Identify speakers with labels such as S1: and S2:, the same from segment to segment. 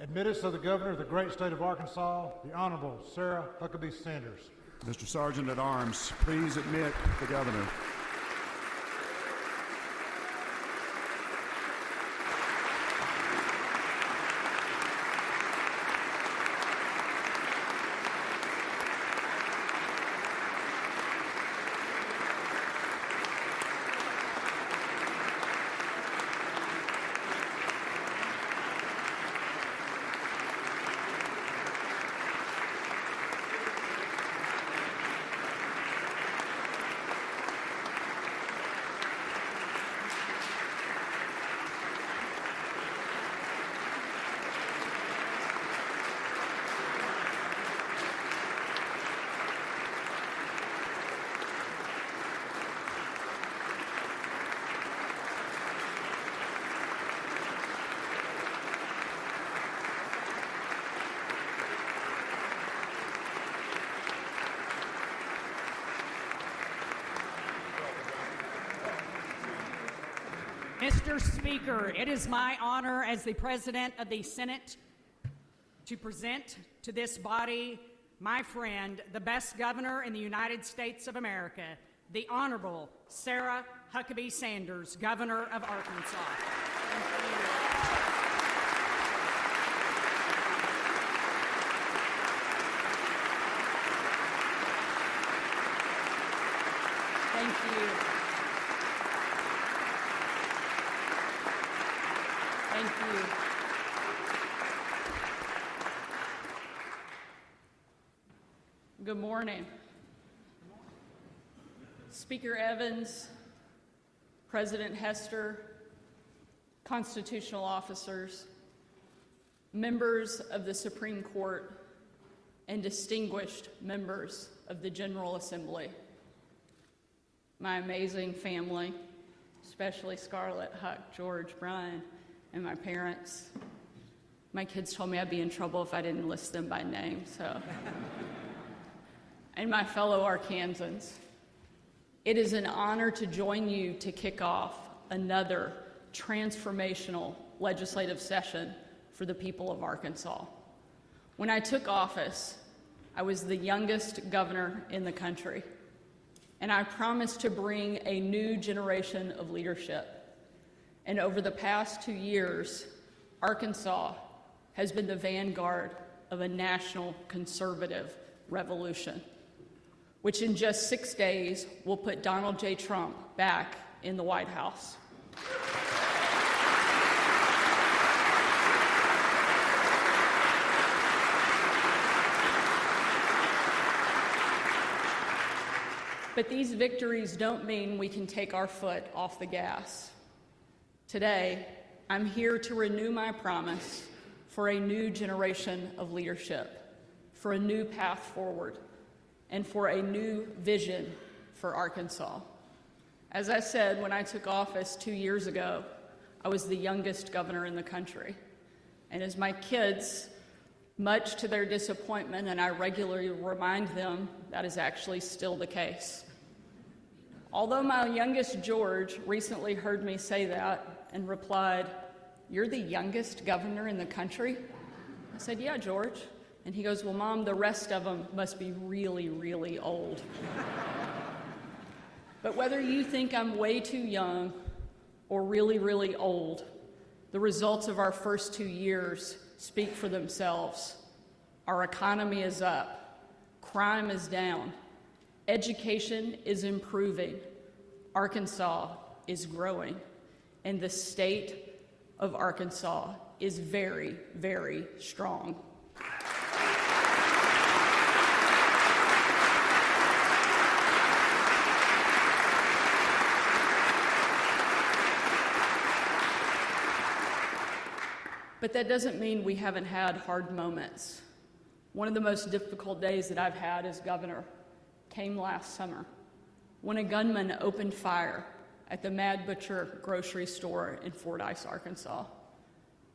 S1: Admittance of the Governor of the great state of Arkansas, the Honorable Sarah Huckabee Sanders.
S2: Mr. Sergeant at Arms, please admit the Governor.
S3: Mr. Speaker, it is my honor as the President of the Senate to present to this body my friend, the best governor in the United States of America, the Honorable Sarah Huckabee Sanders, Governor of Arkansas. Thank you. Thank you. Good morning. Speaker Evans, President Hester, constitutional officers, members of the Supreme Court, and distinguished members of the General Assembly. My amazing family, especially Scarlett, Huck, George, Brian, and my parents. My kids told me I'd be in trouble if I didn't list them by name, so. And my fellow Arkansans. It is an honor to join you to kick off another transformational legislative session for the people of Arkansas. When I took office, I was the youngest governor in the country, and I promised to bring a new generation of leadership. And over the past 2 years, Arkansas has been the vanguard of a national conservative revolution, which in just 6 days will put Donald J. Trump back in the White House. But these victories don't mean we can take our foot off the gas. Today, I'm here to renew my promise for a new generation of leadership, for a new path forward, and for a new vision for Arkansas. As I said, when I took office 2 years ago, I was the youngest governor in the country. And as my kids, much to their disappointment, and I regularly remind them, that is actually still the case. Although my youngest, George, recently heard me say that and replied, "You're the youngest governor in the country?" I said, "Yeah, George." And he goes, "Well, Mom, the rest of them must be really, really old." But whether you think I'm way too young or really, really old, the results of our first 2 years speak for themselves. Our economy is up, crime is down, education is improving, Arkansas is growing, and the state of Arkansas is very, very strong. But that doesn't mean we haven't had hard moments. One of the most difficult days that I've had as governor came last summer when a gunman opened fire at the Mad Butcher grocery store in Fordyce, Arkansas,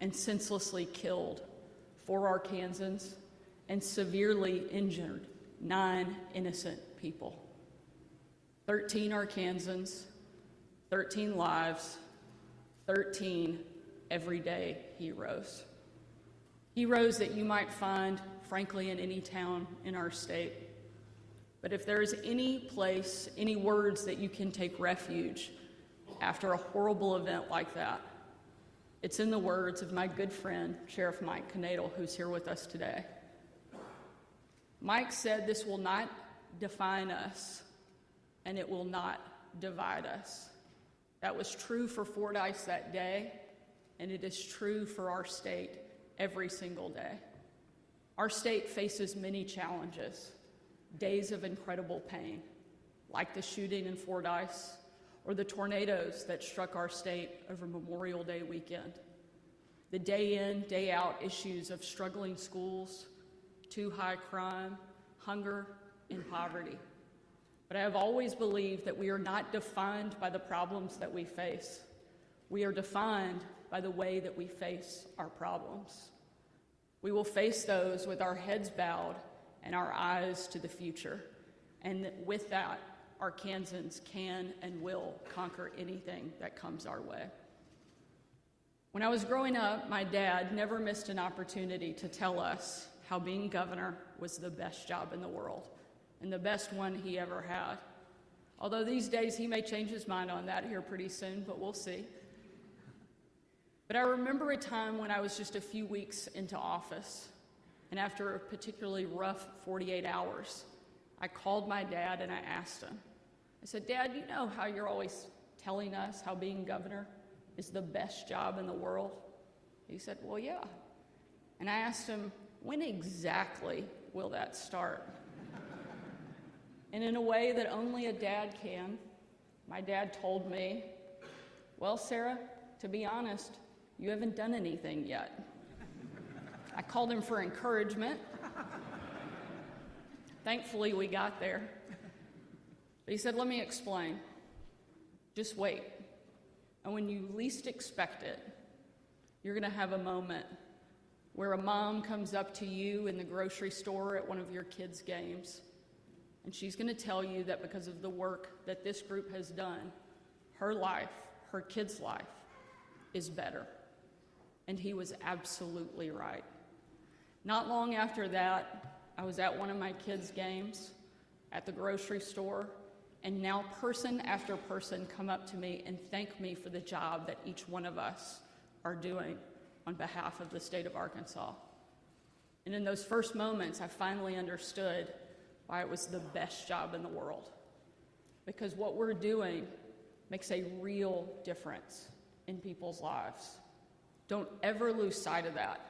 S3: and senselessly killed 4 Arkansans and severely injured 9 innocent people. 13 Arkansans, 13 lives, 13 everyday heroes. heroes that you might find, frankly, in any town in our state. But if there is any place, any words that you can take refuge after a horrible event like that, it's in the words of my good friend, Sheriff Mike Knadel, who's here with us today. Mike said, "This will not define us, and it will not divide us." That was true for Fordyce that day, and it is true for our state every single day. Our state faces many challenges, days of incredible pain, like the shooting in Fordyce or the tornadoes that struck our state over Memorial Day weekend. The day in, day out issues of struggling schools, too high crime, hunger, and poverty. But I have always believed that we are not defined by the problems that we face. We are defined by the way that we face our problems. We will face those with our heads bowed and our eyes to the future. And with that, our Kansans can and will conquer anything that comes our way. When I was growing up, my dad never missed an opportunity to tell us how being governor was the best job in the world and the best one he ever had. Although these days he may change his mind on that here pretty soon, but we'll see. But I remember a time when I was just a few weeks into office, and after a particularly rough 48 hours, I called my dad and I asked him. I said, "Dad, you know how you're always telling us how being governor is the best job in the world?" He said, "Well, yeah." And I asked him, "When exactly will that start?" And in a way that only a dad can, my dad told me, "Well, Sarah, to be honest, you haven't done anything yet." I called him for encouragement. Thankfully, we got there. But he said, "Let me explain. Just wait. And when you least expect it, you're going to have a moment where a mom comes up to you in the grocery store at one of your kids' games, and she's going to tell you that because of the work that this group has done, her life, her kid's life, is better." And he was absolutely right. Not long after that, I was at one of my kids' games at the grocery store, and now person after person come up to me and thank me for the job that each one of us are doing on behalf of the state of Arkansas. And in those first moments, I finally understood why it was the best job in the world. Because what we're doing makes a real difference in people's lives. Don't ever lose sight of that,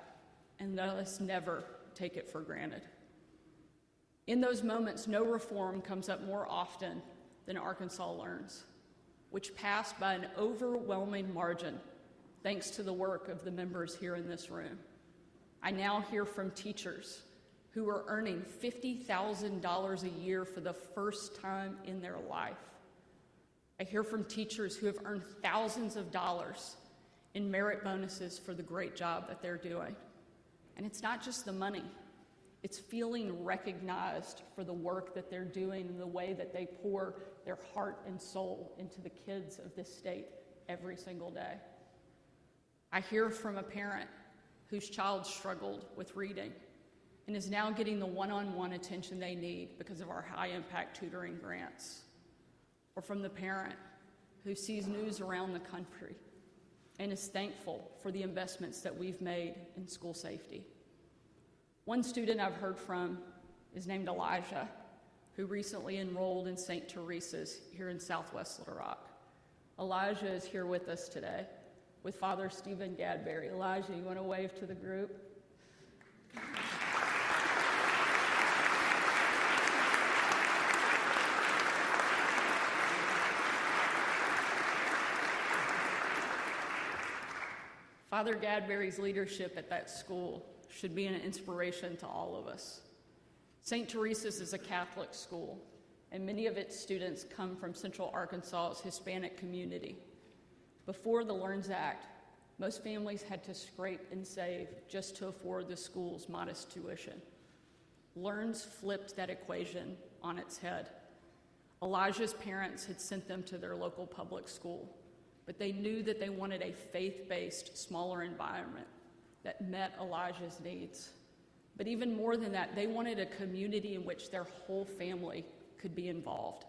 S3: and let us never take it for granted. In those moments, no reform comes up more often than Arkansas Learns, which passed by an overwhelming margin thanks to the work of the members here in this room. I now hear from teachers who are earning $50,000 a year for the first time in their life. I hear from teachers who have earned thousands of dollars in merit bonuses for the great job that they're doing. And it's not just the money. It's feeling recognized for the work that they're doing and the way that they pour their heart and soul into the kids of this state every single day. I hear from a parent whose child struggled with reading and is now getting the one-on-one attention they need because of our high-impact tutoring grants. Or from the parent who sees news around the country and is thankful for the investments that we've made in school safety. One student I've heard from is named Elijah, who recently enrolled in St. Teresa's here in Southwest Little Rock. Elijah is here with us today with Father Stephen Gadberry. Elijah, you want to wave to the group? Father Gadberry's leadership at that school should be an inspiration to all of us. St. Teresa's is a Catholic school, and many of its students come from Central Arkansas's Hispanic community. Before the Learns Act, most families had to scrape and save just to afford the school's modest tuition. Learns flipped that equation on its head. Elijah's parents had sent them to their local public school, but they knew that they wanted a faith-based, smaller environment that met Elijah's needs. But even more than that, they wanted a community in which their whole family could be involved.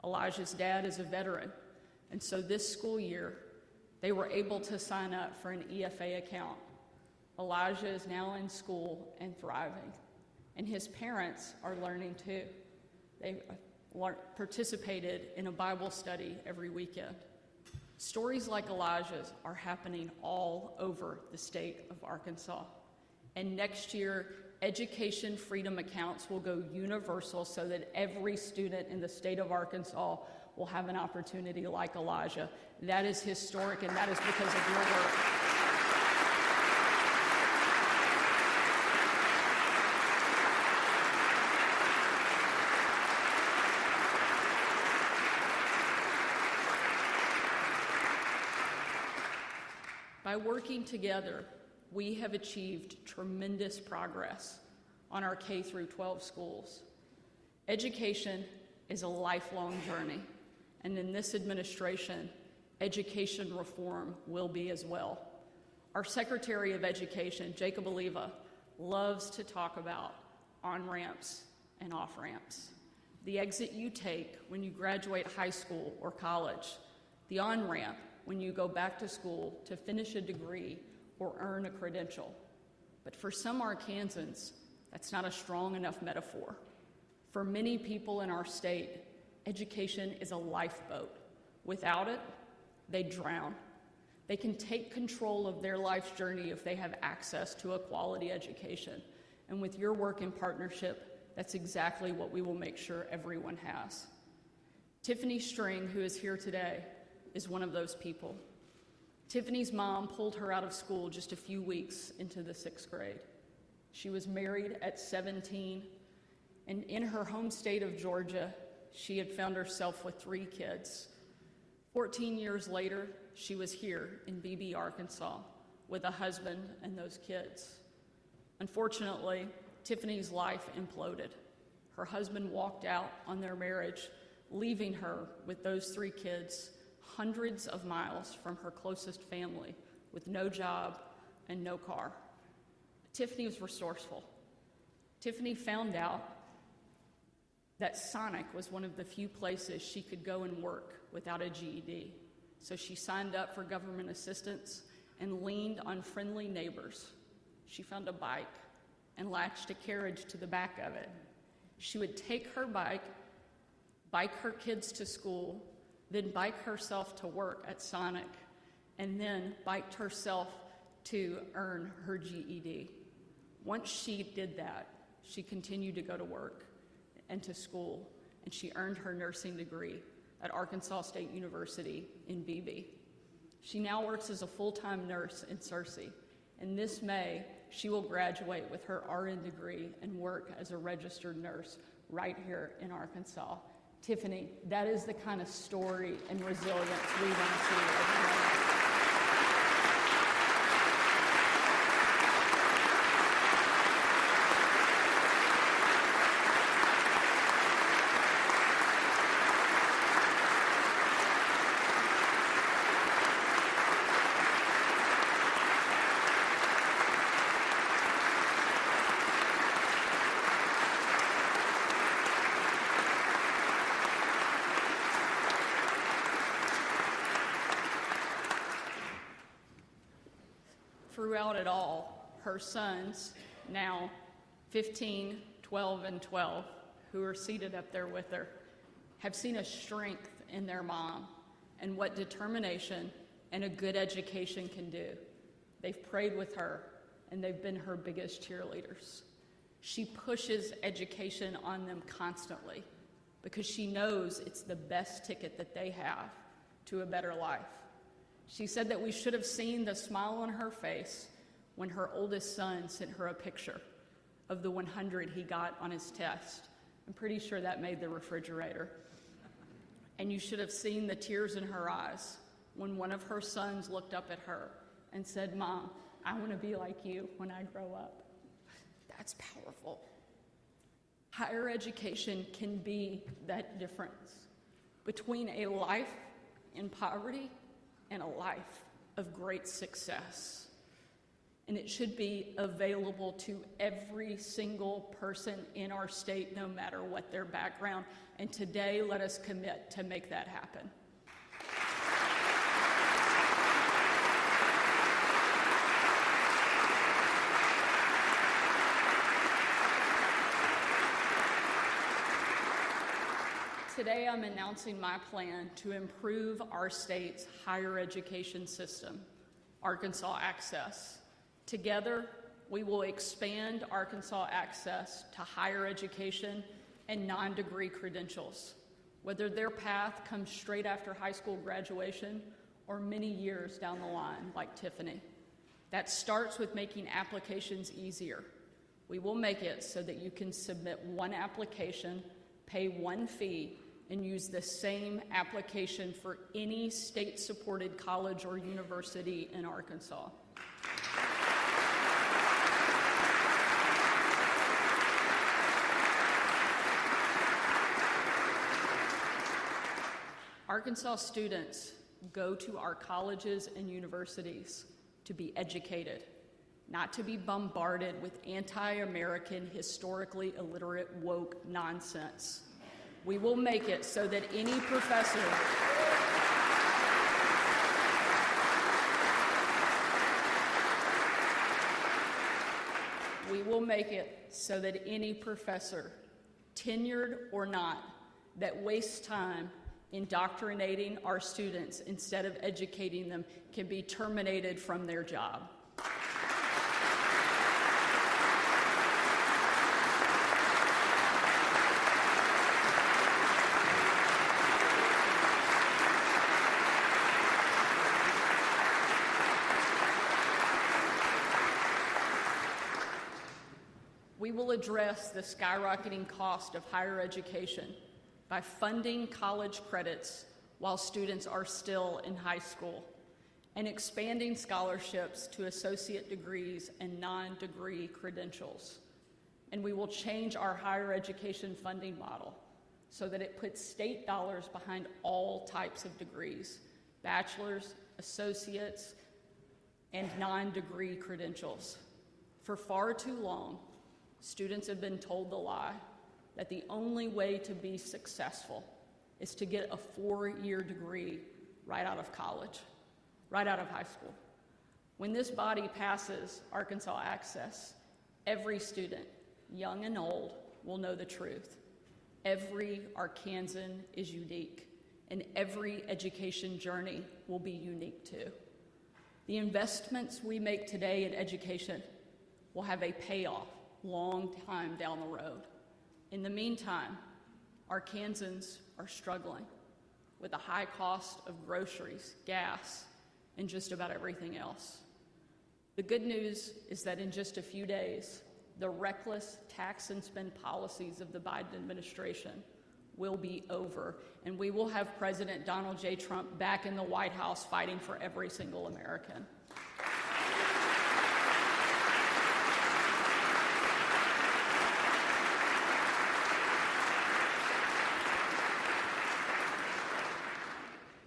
S3: Elijah's dad is a veteran, and so this school year, they were able to sign up for an EFA account. Elijah is now in school and thriving, and his parents are learning too. They participated in a Bible study every weekend. Stories like Elijah's are happening all over the state of Arkansas. And next year, education freedom accounts will go universal so that every student in the state of Arkansas will have an opportunity like Elijah. That is historic, and that is because of your work. By working together, we have achieved tremendous progress on our K through 12 schools. Education is a lifelong journey, and in this administration, education reform will be as well. Our Secretary of Education, Jacob Oliva, loves to talk about on-ramps and off-ramps. The exit you take when you graduate high school or college, the on-ramp when you go back to school to finish a degree or earn a credential. But for some Arkansans, that's not a strong enough metaphor. For many people in our state, education is a lifeboat. Without it, they drown. They can take control of their life's journey if they have access to a quality education. And with your work in partnership, that's exactly what we will make sure everyone has. Tiffany String, who is here today, is one of those people. Tiffany's mom pulled her out of school just a few weeks into the 6th grade. She was married at 17, and in her home state of Georgia, she had found herself with 3 kids. 14 years later, she was here in Beebe, Arkansas, with a husband and those kids. Unfortunately, Tiffany's life imploded. Her husband walked out on their marriage, leaving her with those 3 kids hundreds of miles from her closest family with no job and no car. Tiffany was resourceful. Tiffany found out that Sonic was one of the few places she could go and work without a GED. So she signed up for government assistance and leaned on friendly neighbors. She found a bike and latched a carriage to the back of it. She would take her bike her kids to school, then bike herself to work at Sonic, and then biked herself to earn her GED. Once she did that, she continued to go to work and to school, and she earned her nursing degree at Arkansas State University in Beebe. She now works as a full-time nurse in Searcy, and this May, she will graduate with her RN degree and work as a registered nurse right here in Arkansas. Tiffany, that is the kind of story and resilience we want to see every day. Throughout it all, her sons, now 15, 12, and 12, who are seated up there with her, have seen a strength in their mom and what determination and a good education can do. They've prayed with her, and they've been her biggest cheerleaders. She pushes education on them constantly because she knows it's the best ticket that they have to a better life. She said that we should have seen the smile on her face when her oldest son sent her a picture of the 100 he got on his test. I'm pretty sure that made the refrigerator. And you should have seen the tears in her eyes when one of her sons looked up at her and said, "Mom, I want to be like you when I grow up." That's powerful. Higher education can be that difference between a life in poverty and a life of great success. and it should be available to every single person in our state, no matter what their background. And today, let us commit to make that happen. Today, I'm announcing my plan to improve our state's higher education system, Arkansas Access. Together, we will expand Arkansas access to higher education and non-degree credentials, whether their path comes straight after high school graduation or many years down the line, like Tiffany. That starts with making applications easier. We will make it so that you can submit one application, pay one fee, and use the same application for any state-supported college or university in Arkansas. Arkansas students go to our colleges and universities to be educated, not to be bombarded with anti-American, historically illiterate, woke nonsense. We will make it so that any professor tenured or not, that wastes time indoctrinating our students instead of educating them can be terminated from their job. We will address the skyrocketing cost of higher education by funding college credits while students are still in high school and expanding scholarships to associate degrees and non-degree credentials. And we will change our higher education funding model so that it puts state dollars behind all types of degrees, bachelor's, associates, and non-degree credentials. For far too long, students have been told the lie that the only way to be successful is to get a 4-year degree right out of college, right out of high school. When this body passes Arkansas Access, every student, young and old, will know the truth. Every Arkansan is unique, and every education journey will be unique too. The investments we make today in education will have a payoff long time down the road. In the meantime, Arkansans are struggling with the high cost of groceries, gas, and just about everything else. The good news is that in just a few days, the reckless tax and spend policies of the Biden administration will be over, and we will have President Donald J. Trump back in the White House fighting for every single American.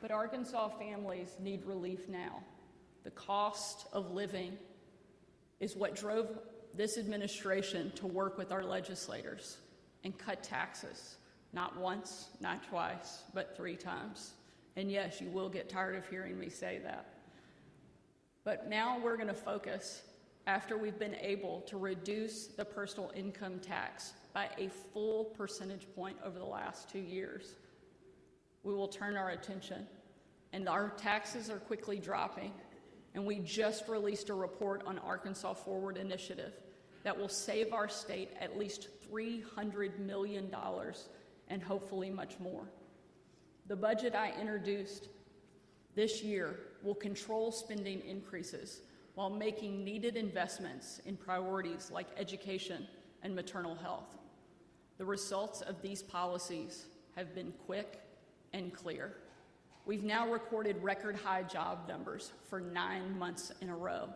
S3: But Arkansas families need relief now. The cost of living is what drove this administration to work with our legislators and cut taxes, not once, not twice, but 3 times. And yes, you will get tired of hearing me say that. But now we're going to focus, after we've been able to reduce the personal income tax by a full percentage point over the last 2 years, we will turn our attention. And our taxes are quickly dropping. And we just released a report on Arkansas Forward Initiative that will save our state at least $300 million and hopefully much more. The budget I introduced this year will control spending increases while making needed investments in priorities like education and maternal health. The results of these policies have been quick and clear. We've now recorded record high job numbers for 9 months in a row.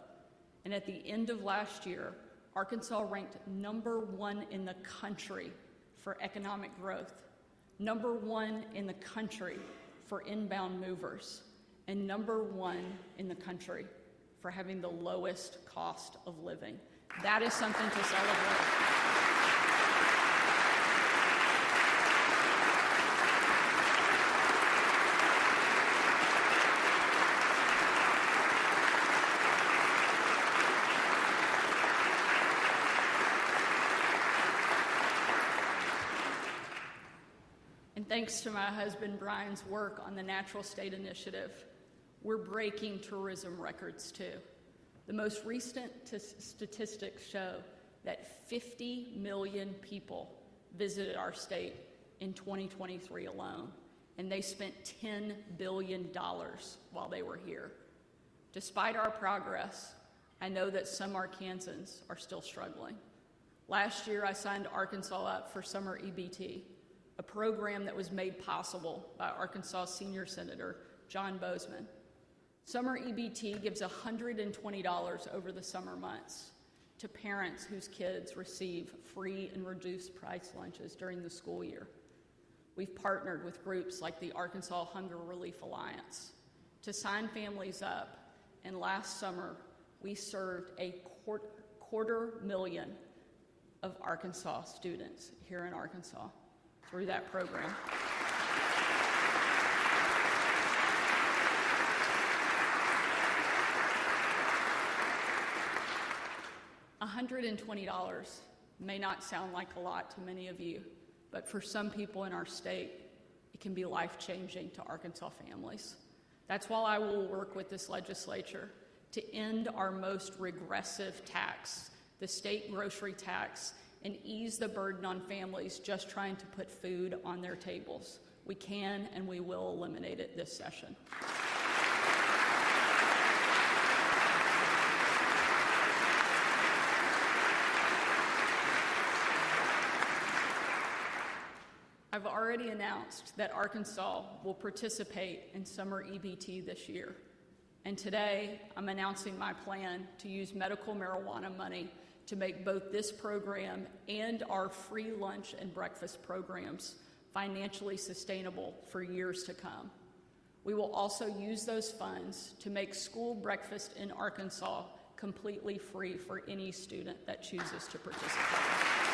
S3: And at the end of last year, Arkansas ranked #1 in the country for economic growth, #1 in the country for inbound movers, and #1 in the country for having the lowest cost of living. That is something to celebrate. And thanks to my husband Brian's work on the Natural State Initiative, we're breaking tourism records too. The most recent statistics show that 50 million people visited our state in 2023 alone, and they spent $10 billion while they were here. Despite our progress, I know that some Arkansans are still struggling. Last year, I signed Arkansas up for Summer EBT, a program that was made possible by Arkansas Senior Senator John Bozeman. Summer EBT gives $120 over the summer months to parents whose kids receive free and reduced price lunches during the school year. We've partnered with groups like the Arkansas Hunger Relief Alliance to sign families up, and last summer we served a quarter million of Arkansas students here in Arkansas through that program. $120 may not sound like a lot to many of you, but for some people in our state, it can be life-changing to Arkansas families. That's why I will work with this legislature to end our most regressive tax, the state grocery tax, and ease the burden on families just trying to put food on their tables. We can and we will eliminate it this session. I've already announced that Arkansas will participate in Summer EBT this year. And today, I'm announcing my plan to use medical marijuana money to make both this program and our free lunch and breakfast programs financially sustainable for years to come. We will also use those funds to make school breakfast in Arkansas completely free for any student that chooses to participate.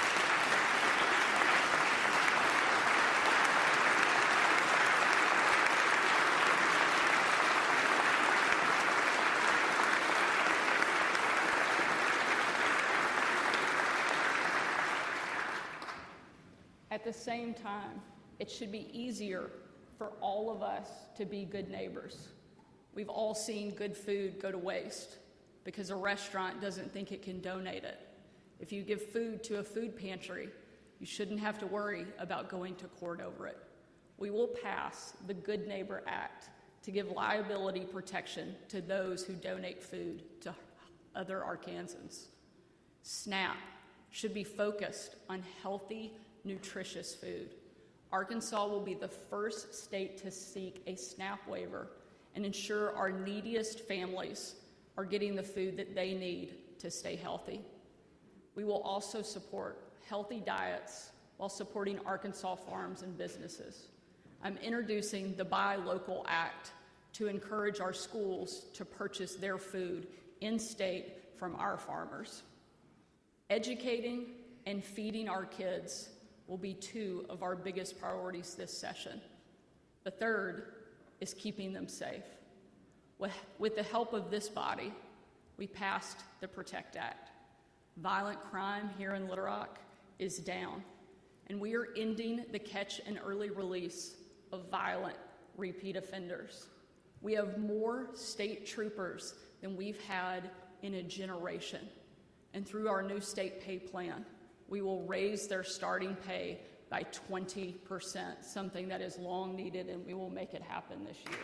S3: At the same time, it should be easier for all of us to be good neighbors. We've all seen good food go to waste because a restaurant doesn't think it can donate it. If you give food to a food pantry, you shouldn't have to worry about going to court over it. We will pass the Good Neighbor Act to give liability protection to those who donate food to other Arkansans. SNAP should be focused on healthy, nutritious food. Arkansas will be the first state to seek a SNAP waiver and ensure our neediest families are getting the food that they need to stay healthy. We will also support healthy diets while supporting Arkansas farms and businesses. I'm introducing the Buy Local Act to encourage our schools to purchase their food in-state from our farmers. Educating and feeding our kids will be two of our biggest priorities this session. The third is keeping them safe. With the help of this body, we passed the PROTECT Act. Violent crime here in Little Rock is down, and we are ending the catch and early release of violent repeat offenders. We have more state troopers than we've had in a generation, and through our new state pay plan, we will raise their starting pay by 20%, something that is long needed, and we will make it happen this year.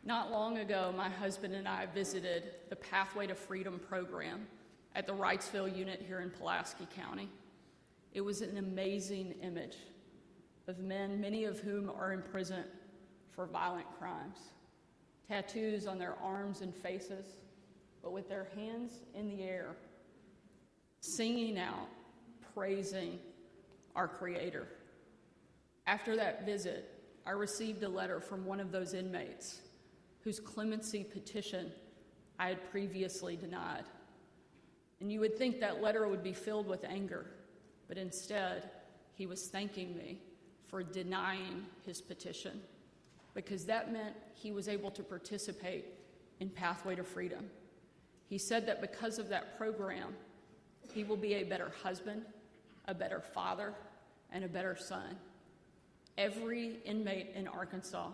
S3: Not long ago, my husband and I visited the Pathway to Freedom program at the Wrightsville unit here in Pulaski County. It was an amazing image of men, many of whom are in prison for violent crimes. Tattoos on their arms and faces, but with their hands in the air, singing out, praising our Creator. After that visit, I received a letter from one of those inmates whose clemency petition I had previously denied. And you would think that letter would be filled with anger, but instead, he was thanking me for denying his petition, because that meant he was able to participate in Pathway to Freedom. He said that because of that program, he will be a better husband, a better father, and a better son. Every inmate in Arkansas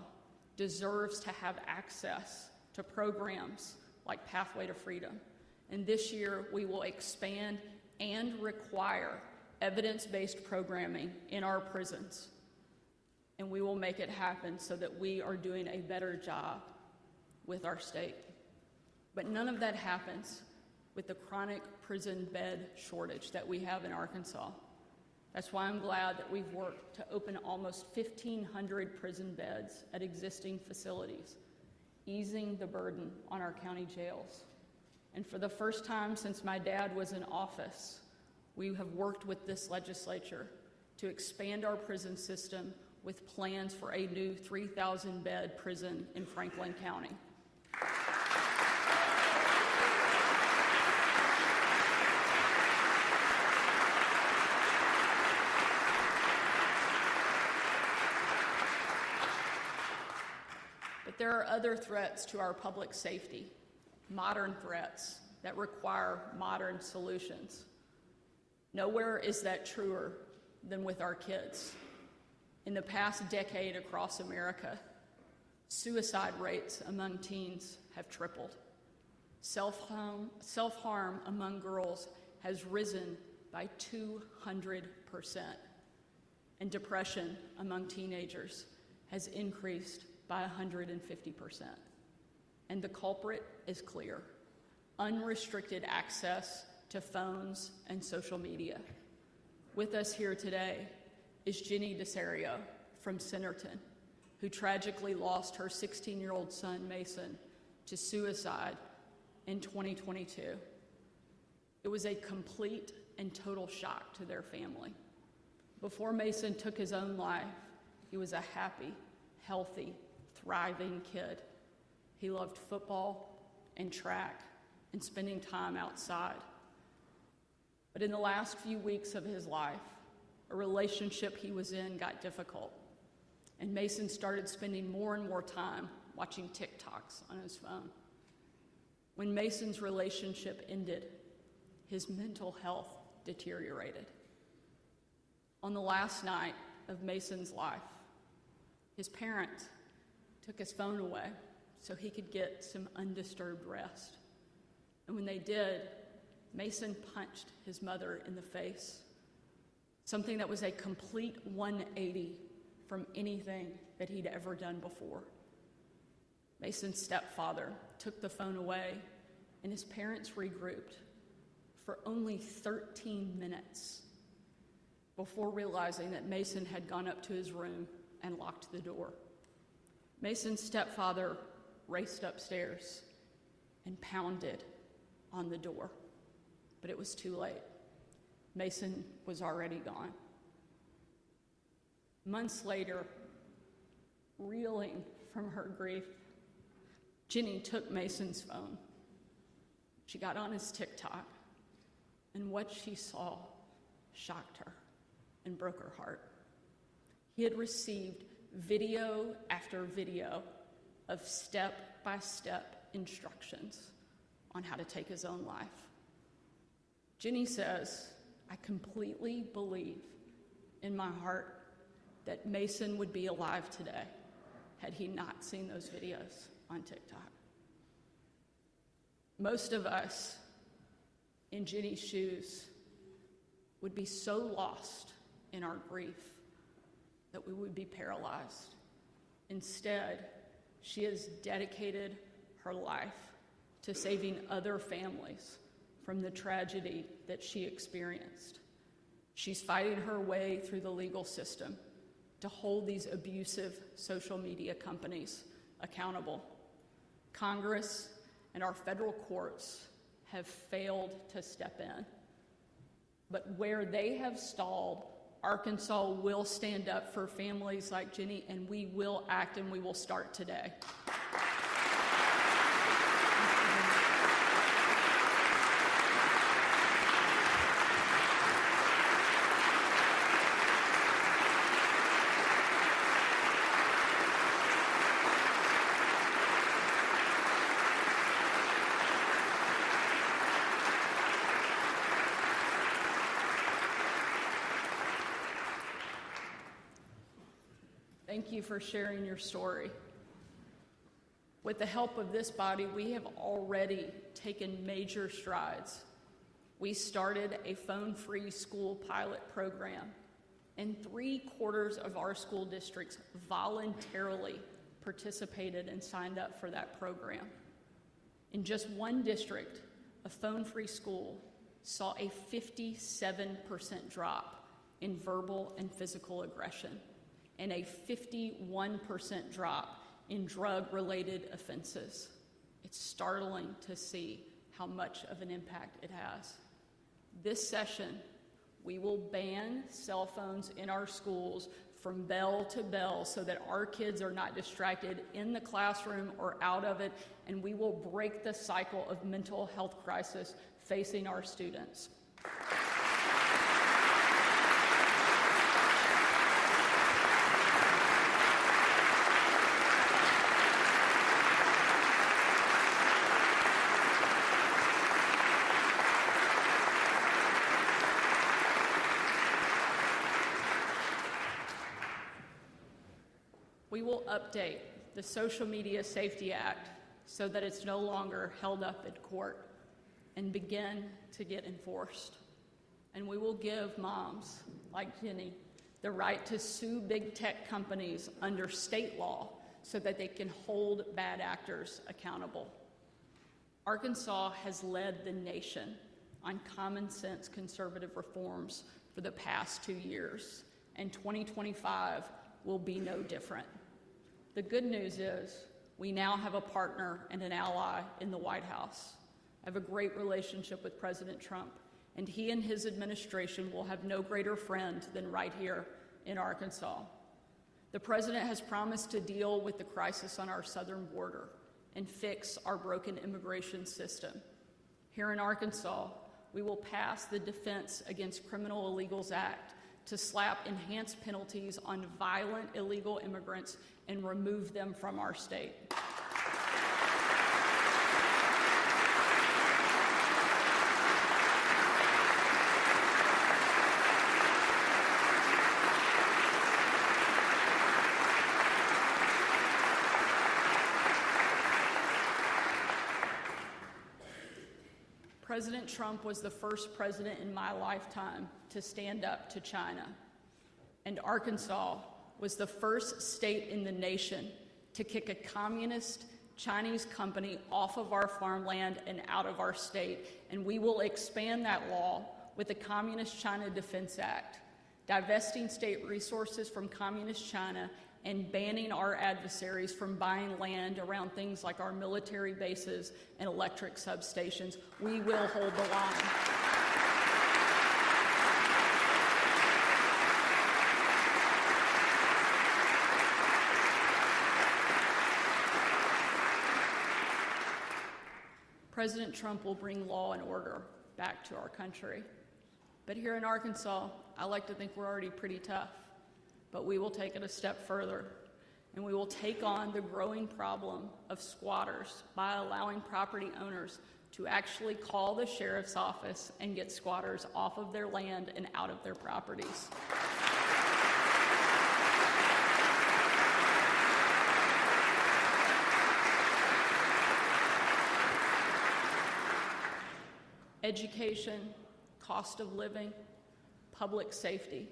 S3: deserves to have access to programs like Pathway to Freedom. And this year, we will expand and require evidence-based programming in our prisons. And we will make it happen so that we are doing a better job with our state. But none of that happens with the chronic prison bed shortage that we have in Arkansas. That's why I'm glad that we've worked to open almost 1,500 prison beds at existing facilities, easing the burden on our county jails. And for the first time since my dad was in office, we have worked with this legislature to expand our prison system with plans for a new 3,000-bed prison in Franklin County. But there are other threats to our public safety, modern threats that require modern solutions. Nowhere is that truer than with our kids. In the past decade across America, suicide rates among teens have tripled. Self-harm among girls has risen by 200%. And depression among teenagers has increased by 150%. And the culprit is clear: unrestricted access to phones and social media. With us here today is Jenny DeSario from Sandersr, who tragically lost her 16-year-old son, Mason, to suicide in 2022. It was a complete and total shock to their family. Before Mason took his own life, he was a happy, healthy, thriving kid. He loved football and track and spending time outside. But in the last few weeks of his life, a relationship he was in got difficult, and Mason started spending more and more time watching TikToks on his phone. When Mason's relationship ended, his mental health deteriorated. On the last night of Mason's life, his parents took his phone away so he could get some undisturbed rest. And when they did, Mason punched his mother in the face, something that was a complete 180 from anything that he'd ever done before. Mason's stepfather took the phone away, and his parents regrouped for only 13 minutes before realizing that Mason had gone up to his room and locked the door. Mason's stepfather raced upstairs and pounded on the door, but it was too late. Mason was already gone. Months later, reeling from her grief, Jenny took Mason's phone. She got on his TikTok, and what she saw shocked her and broke her heart. He had received video after video of step-by-step instructions on how to take his own life. Jenny says, "I completely believe in my heart that Mason would be alive today had he not seen those videos on TikTok." Most of us in Jenny's shoes would be so lost in our grief that we would be paralyzed. Instead, she has dedicated her life to saving other families from the tragedy that she experienced. She's fighting her way through the legal system to hold these abusive social media companies accountable. Congress and our federal courts have failed to step in. But where they have stalled, Arkansas will stand up for families like Jenny, and we will act, and we will start today. Thank you for sharing your story. With the help of this body, we have already taken major strides. We started a phone-free school pilot program, and 3/4 of our school districts voluntarily participated and signed up for that program. In just one district, a phone-free school saw a 57% drop in verbal and physical aggression, and a 51% drop in drug-related offenses. It's startling to see how much of an impact it has. This session, we will ban cell phones in our schools from bell to bell so that our kids are not distracted in the classroom or out of it, and we will break the cycle of mental health crisis facing our students. We will update the Social Media Safety Act so that it's no longer held up in court and begin to get enforced. And we will give moms like Jenny the right to sue big tech companies under state law so that they can hold bad actors accountable. Arkansas has led the nation on common sense conservative reforms for the past 2 years, and 2025 will be no different. The good news is we now have a partner and an ally in the White House. I have a great relationship with President Trump, and he and his administration will have no greater friend than right here in Arkansas. The president has promised to deal with the crisis on our southern border and fix our broken immigration system. Here in Arkansas, we will pass the Defense Against Criminal Illegals Act to slap enhanced penalties on violent illegal immigrants and remove them from our state. President Trump was the first president in my lifetime to stand up to China, and Arkansas was the first state in the nation to kick a communist Chinese company off of our farmland and out of our state, and we will expand that law with the Communist China Defense Act, divesting state resources from Communist China and banning our adversaries from buying land around things like our military bases and electric substations. We will hold the line. President Trump will bring law and order back to our country. But here in Arkansas, I like to think we're already pretty tough. But we will take it a step further, and we will take on the growing problem of squatters by allowing property owners to actually call the sheriff's office and get squatters off of their land and out of their properties. Education, cost of living, public safety.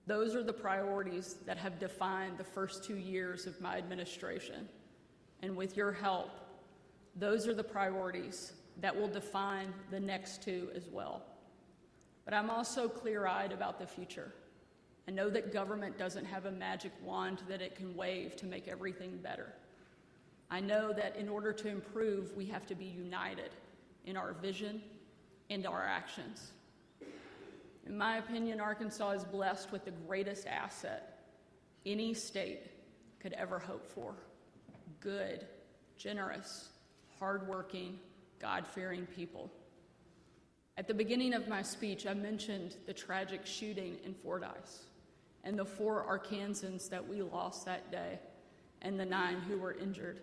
S3: Those are the priorities that have defined the first 2 years of my administration. And with your help, those are the priorities that will define the next 2 as well. But I'm also clear-eyed about the future. I know that government doesn't have a magic wand that it can wave to make everything better. I know that in order to improve, we have to be united in our vision and our actions. In my opinion, Arkansas is blessed with the greatest asset any state could ever hope for: good, generous, hardworking, God-fearing people. At the beginning of my speech, I mentioned the tragic shooting in Fordyce and the 4 Arkansans that we lost that day and the 9 who were injured.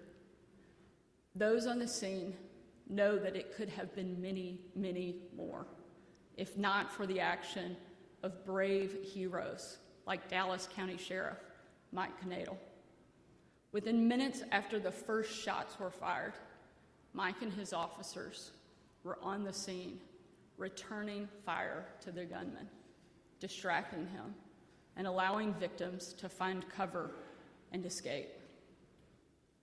S3: Those on the scene know that it could have been many, many more, if not for the action of brave heroes like Dallas County Sheriff Mike Knadel. Within minutes after the first shots were fired, Mike and his officers were on the scene, returning fire to the gunman, distracting him, and allowing victims to find cover and escape.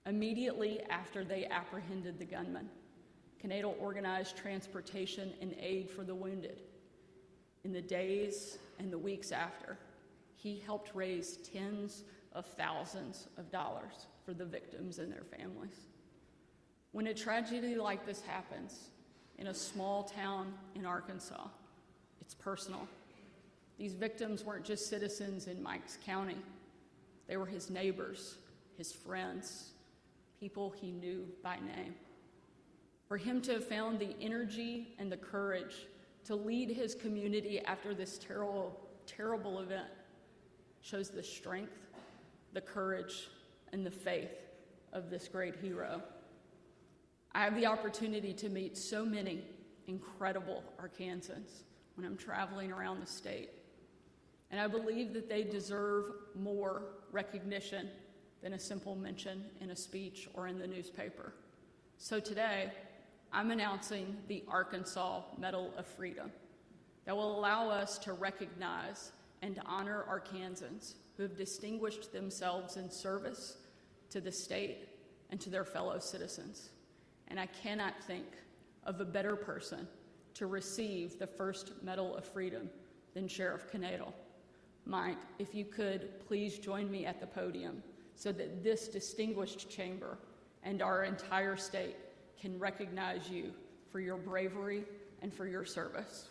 S3: Immediately after they apprehended the gunman, Knadel organized transportation and aid for the wounded. In the days and the weeks after, he helped raise tens of thousands of dollars for the victims and their families. When a tragedy like this happens in a small town in Arkansas, it's personal. These victims weren't just citizens in Mike's county. They were his neighbors, his friends, people he knew by name. For him to have found the energy and the courage to lead his community after this terrible event shows the strength, the courage, and the faith of this great hero. I have the opportunity to meet so many incredible Arkansans when I'm traveling around the state, and I believe that they deserve more recognition than a simple mention in a speech or in the newspaper. So today, I'm announcing the Arkansas Medal of Freedom that will allow us to recognize and honor Arkansans who have distinguished themselves in service to the state and to their fellow citizens. And I cannot think of a better person to receive the first Medal of Freedom than Sheriff Knadel. Mike, if you could please join me at the podium so that this distinguished chamber and our entire state can recognize you for your bravery and for your service.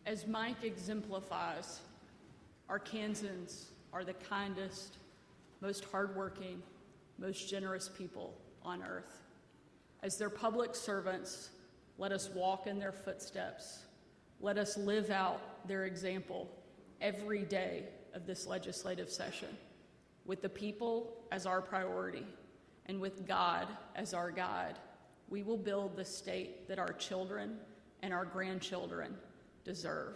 S3: As Mike exemplifies, Arkansans are the kindest, most hardworking, most generous people on earth. As their public servants, let us walk in their footsteps. Let us live out their example every day of this legislative session, with the people as our priority and with God as our guide. We will build the state that our children and our grandchildren deserve.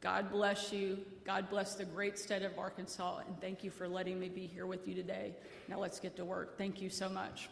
S3: God bless you. God bless the great state of Arkansas, and thank you for letting me be here with you today. Now let's get to work. Thank you so much.